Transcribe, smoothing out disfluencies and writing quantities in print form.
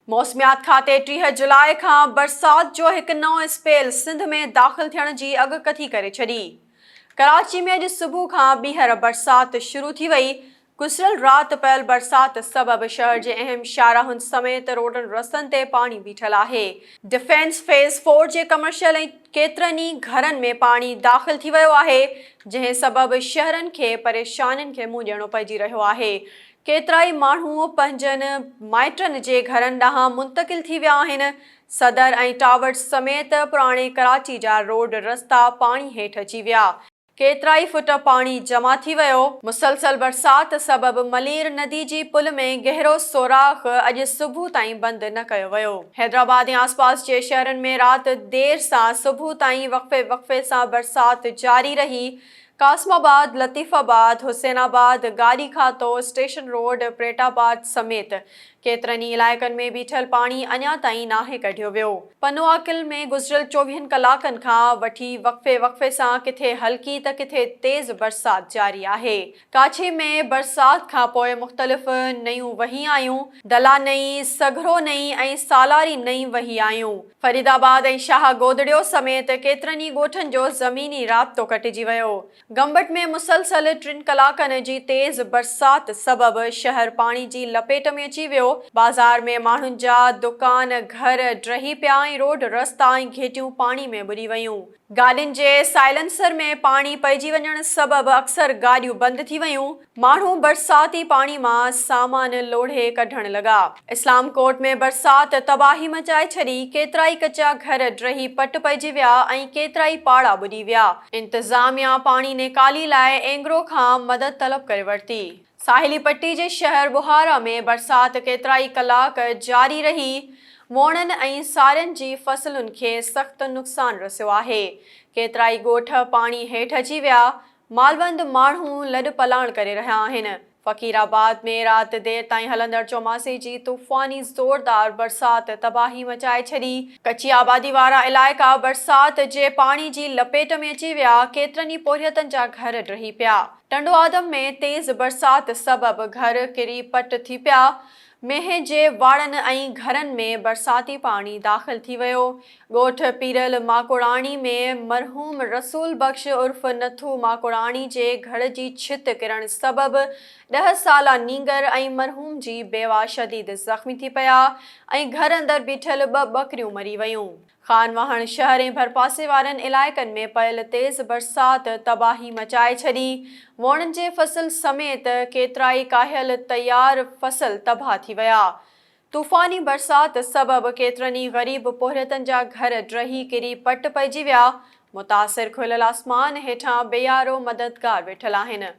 मौसमियात खाते 30 जुलाई खां बरसात जो एक नओं स्पेल सिंध में दाख़िल थियण जी अॻकथी करे छॾी। कराची में अॼु सुबुह खां ॿीहर बरसात शुरू थी वई। गुज़िरियल राति पयल बरसात सबबि शहर जे अहम शाहराहुनि समेत रोडनि रस्तनि ते पाणी बीठल आहे। डिफेंस फेज़ 4 जे कमर्शियल ऐं केतिरनि ई घरनि में पाणी दाख़िल थी वियो आहे, जंहिं सबबि शहरनि खे परेशानियुनि खे मुंहुं ॾियणो पइजी रहियो आहे। केतिरा ई माण्हू पंहिंजनि माइटनि जे घरनि ॾांहुं मुंतक़िल थी विया आहिनि। सदर ऐं टावर्स समेत पुराणे कराची जा रोड रस्ता पाणी हेठि अची विया। केतिरा ई फुट पाणी जमा थी वियो। मुसलसल बरसात सबबि मलीर नदी जी पुल में गहरो सोराख़ अॼु सुबुह ताईं बंदि न कयो वियो। हैदराबाद ऐं आसपास जे शहरनि में राति देर सां सुबुह ताईं वक़्फ़े सां बरसात जारी रही। कासमाबाद, लतीफ़ाबाद, हुसैनाबाद, गाड़ी खातो, स्टेशन रोड, प्रेटाबाद समेत केतिरनि ई इलाइक़नि में बीठल पाणी अञा ताईं नाहे कढियो वियो। पनोआकिल में गुज़िरियल 24 कलाकनि खां वठी वक़्फ़े सां किथे हल्की त किथे तेज़ बरसात जारी आहे। काछी में बरसात खां पोइ मुख़्तलिफ़ नयूं वही आयूं। दला नई, सघरो नई ऐं सालारी नई वही आयूं। फरीदाबाद ऐं शाह गोदड़ियो समेत केतिरनि ई ॻोठनि जो ज़मीनी राब्तो कटिजी वियो। गंबट में मुसलसल 3 कलाकनि जी तेज़ बरसात सबबि शहर पाणी जी लपेट में अची वियो। बाज़ार में माण्हुनि जा दुकान घर ड्रही पिया ऐं रोड रस्ता ऐं घेटियूं पाणी में ॿुॾी वयूं। गाॾियुनि जे साइलेंसर में पाणी पइजी वञण सबबि अक्सर गाॾियूं बंदि थी वयूं। माण्हू बरसाती पाणी मां सामान लोढ़े कढण लॻा। इस्लाम कोट में बरसात तबाही मचाए छॾी। केतिरा ई कचा घर ड्रही पट पइजी विया ऐं केतिरा ई पाड़ा ॿुॾी विया। इंतज़ामिया पाणी नेकाली लाइ एंगरो खां मदद तलब करे वरिती। साहिली पट्टी जे शहर बुहारा में बरसात केतिरा ई कलाक जारी रही। वोणनि ऐं सारियुनि जी फसलुनि खे सख़्तु नुक़सान रसियो आहे। केतिरा ई ॻोठ पाणी हेठि अची विया। मालबंद माण्हू लॾ पलाण करे रहिया आहिनि। फ़कीराबाद में राति देर ताईं हलंदड़ चौमासे जी तूफ़ानी ज़ोरदार बरसात तबाही मचाए छॾी। कची आबादी वारा इलाइक़ा बरसात जे पाणी जी लपेट में अची विया। केतिरनि ई पोरियतनि जा घर ड्रही पिया। टंडो आदम में तेज़ बरसात सबबि घर किरी पट थी पिया। मेंहिं जे वाड़नि ऐं घरनि में बरसाती पाणी दाख़िल थी वियो। ॻोठ पीरल माकोड़ाणी में मरहूम रसूल बख्श उर्फ़ नथू माकोड़ाणी जे घर जी छित किरण सबबि 10 साला नींगर ऐं मरहूम जी बेवा शदीद ज़ख़्मी थी पिया ऐं घर अंदरि बीठल 2 बकरियूं मरी वयूं। खानवाहण शहर ऐं भरपासे वारनि इलाइक़नि में पयल तेज़ बरसात तबाही मचाए छॾी। वोणनि जे फसल समेत केतिरा ई काहियल तयार फसल तबाह थी विया। तूफ़ानी बरसात सबबि केतिरनि ई ग़रीब पोरियतनि जा घर ड्रही किरी पट पइजी विया। मुतासिर खुलियल आसमान हेठां बेयारो मददगार वेठल आहिनि।